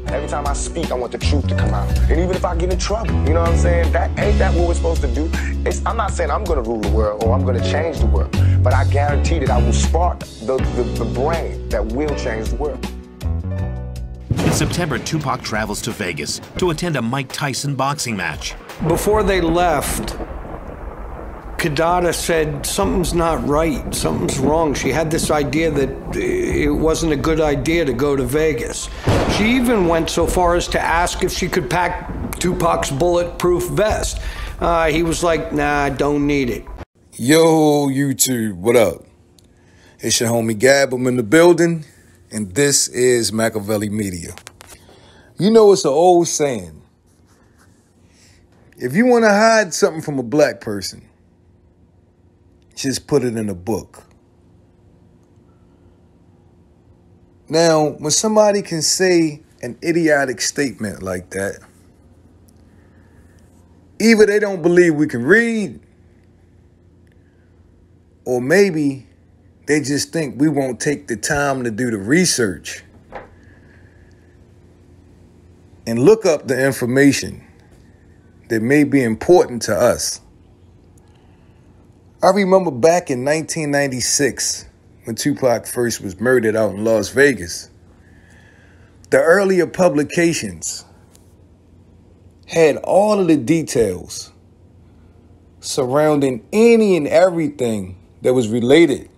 Every time I speak, I want the truth to come out. And even if I get in trouble, you know what I'm saying? Ain't that what we're supposed to do? I'm not saying I'm gonna rule the world or I'm gonna change the world, but I guarantee that I will spark the brain that will change the world. In September, Tupac travels to Vegas to attend a Mike Tyson boxing match. Before they left, Kidada said, something's not right, something's wrong. She had this idea that it wasn't a good idea to go to Vegas. She even went so far as to ask if she could pack Tupac's bulletproof vest. He was like, nah, don't need it. Yo, YouTube, what up? It's your homie Gab, I'm in the building, and this is MAKAVELI Media. You know, it's an old saying. If you want to hide something from a black person, just put it in a book. Now, when somebody can say an idiotic statement like that, either they don't believe we can read, or maybe they just think we won't take the time to do the research and look up the information that may be important to us. I remember back in 1996, when Tupac first was murdered out in Las Vegas, the earlier publications had all of the details surrounding any and everything that was related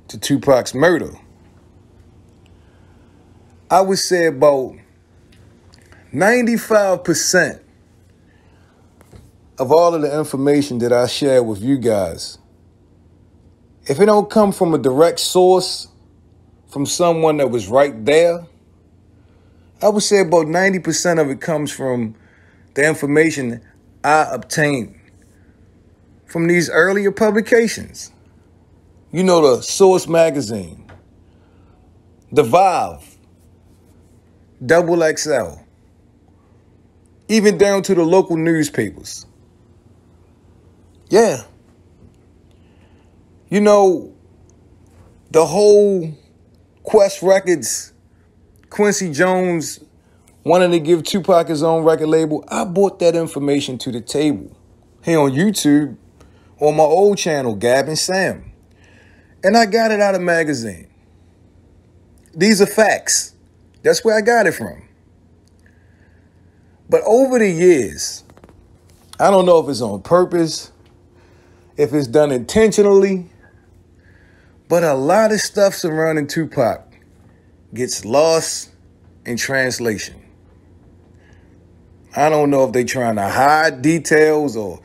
to Tupac's murder. I would say about 95% of all of the information that I share with you guys, if it don't come from a direct source, from someone that was right there, I would say about 90% of it comes from the information I obtained from these earlier publications. You know, the Source Magazine, the Vibe, Double XL, even down to the local newspapers. Yeah. You know, the whole Quest Records, Quincy Jones wanted to give Tupac his own record label. I brought that information to the table here on YouTube, on my old channel, Gab and Sam. And I got it out of magazine. These are facts. That's where I got it from. But over the years, I don't know if it's on purpose, if it's done intentionally, but a lot of stuff surrounding Tupac gets lost in translation. I don't know if they're trying to hide details, or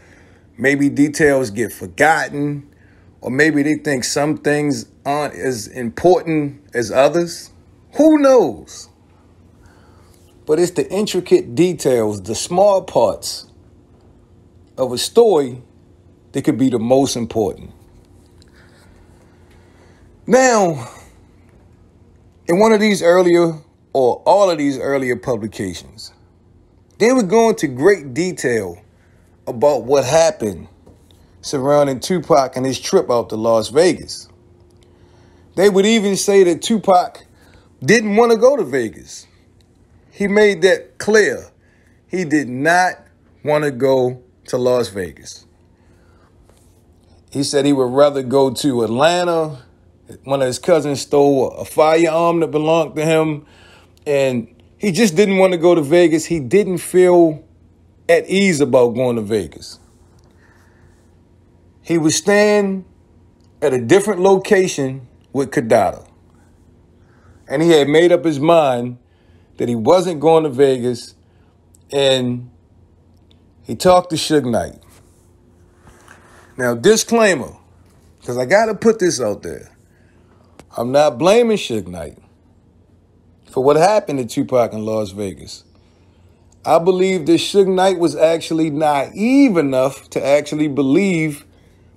maybe details get forgotten, or maybe they think some things aren't as important as others. Who knows? But it's the intricate details, the small parts of a story that could be the most important. Now, in one of these earlier, or all of these earlier publications, they would go into great detail about what happened surrounding Tupac and his trip out to Las Vegas. They would even say that Tupac didn't want to go to Vegas. He made that clear. He did not want to go to Las Vegas. He said he would rather go to Atlanta. One of his cousins stole a firearm that belonged to him, and he just didn't want to go to Vegas. He didn't feel at ease about going to Vegas. He was staying at a different location with Kidada, and he had made up his mind that he wasn't going to Vegas, and he talked to Suge Knight. Now, disclaimer, because I got to put this out there. I'm not blaming Suge Knight for what happened to Tupac in Las Vegas. I believe that Suge Knight was actually naive enough to actually believe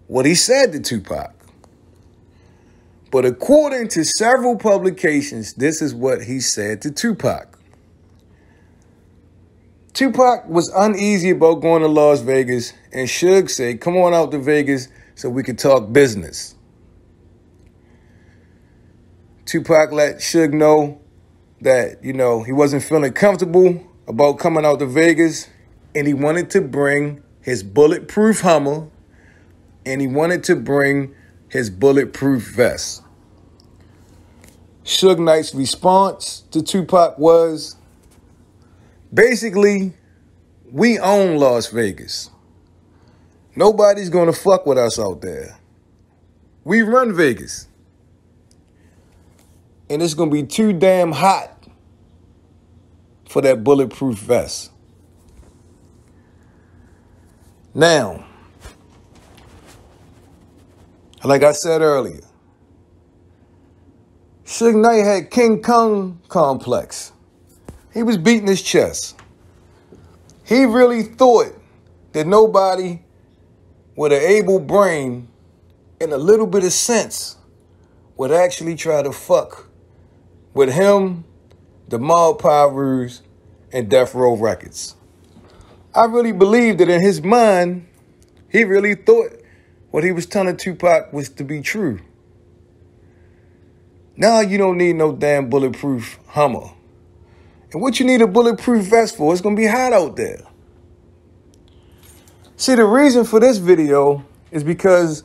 what he said to Tupac. But according to several publications, this is what he said to Tupac. Tupac was uneasy about going to Las Vegas, and Suge said, come on out to Vegas so we could talk business. Tupac let Suge know that, you know, he wasn't feeling comfortable about coming out to Vegas, and he wanted to bring his bulletproof Hummer, and he wanted to bring his bulletproof vest. Suge Knight's response to Tupac was, basically, we own Las Vegas. Nobody's gonna fuck with us out there. We run Vegas. And it's gonna be too damn hot for that bulletproof vest. Now, like I said earlier, Suge Knight had King Kong complex. He was beating his chest. He really thought that nobody with an able brain and a little bit of sense would actually try to fuck with him, the Mob Pyrus, and Death Row Records. I really believe that in his mind, he really thought what he was telling Tupac was to be true. Now you don't need no damn bulletproof Hummer. And what you need a bulletproof vest for? It's going to be hot out there. See, the reason for this video is because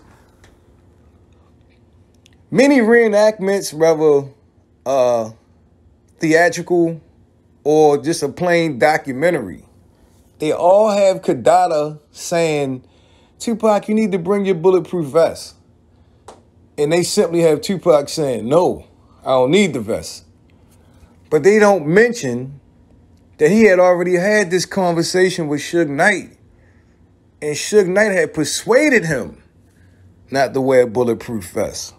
many reenactments, whether theatrical or just a plain documentary, they all have Kidada saying, Tupac, you need to bring your bulletproof vest. And they simply have Tupac saying, no, I don't need the vest. But they don't mention that he had already had this conversation with Suge Knight. And Suge Knight had persuaded him not to wear a bulletproof vest.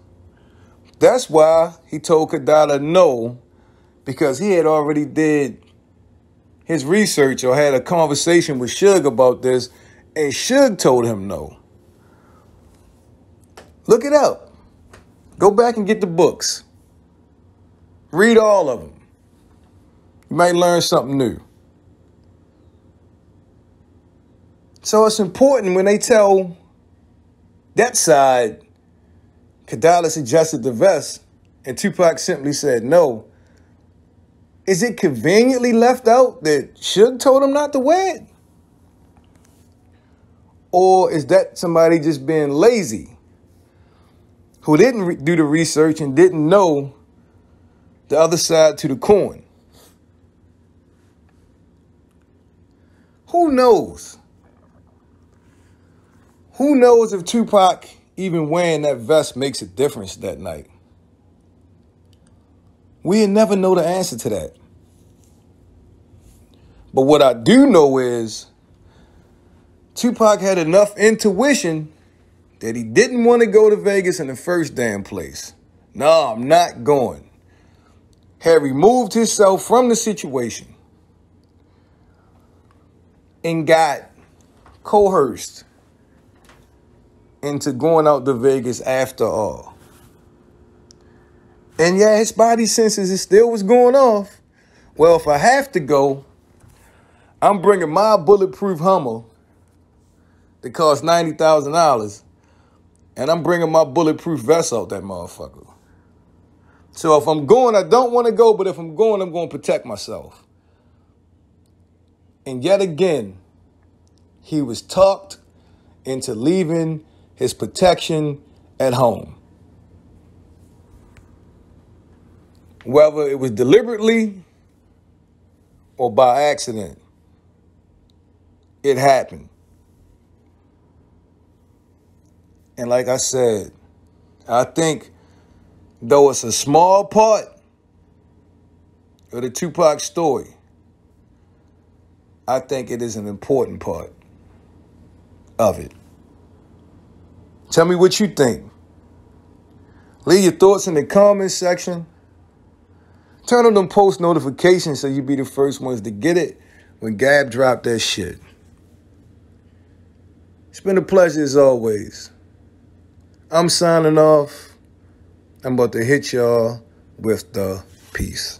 That's why he told Kidada no, because he had already did his research or had a conversation with Suge about this, and Suge told him no. Look it up. Go back and get the books. Read all of them. You might learn something new. So it's important when they tell that side, Kidada suggested the vest, and Tupac simply said no. Is it conveniently left out that Suge told him not to wear it? Or is that somebody just being lazy who didn't do the research and didn't know the other side to the coin? Who knows? Who knows if Tupac even wearing that vest makes a difference that night? We'll never know the answer to that. But what I do know is Tupac had enough intuition that he didn't want to go to Vegas in the first damn place. No, I'm not going. Had removed himself from the situation and got coerced into going out to Vegas after all. And yeah, his body senses it still was going off. Well, if I have to go, I'm bringing my bulletproof Hummer that costs $90,000, and I'm bringing my bulletproof vest out that motherfucker. So if I'm going, I don't want to go, but if I'm going to protect myself. And yet again, he was talked into leaving his protection at home. Whether it was deliberately or by accident, it happened. And like I said, I think though it's a small part of the Tupac story, I think it is an important part of it. Tell me what you think. Leave your thoughts in the comments section. Turn on them post notifications so you be the first ones to get it when Gab drop that shit. It's been a pleasure as always. I'm signing off. I'm about to hit y'all with the peace.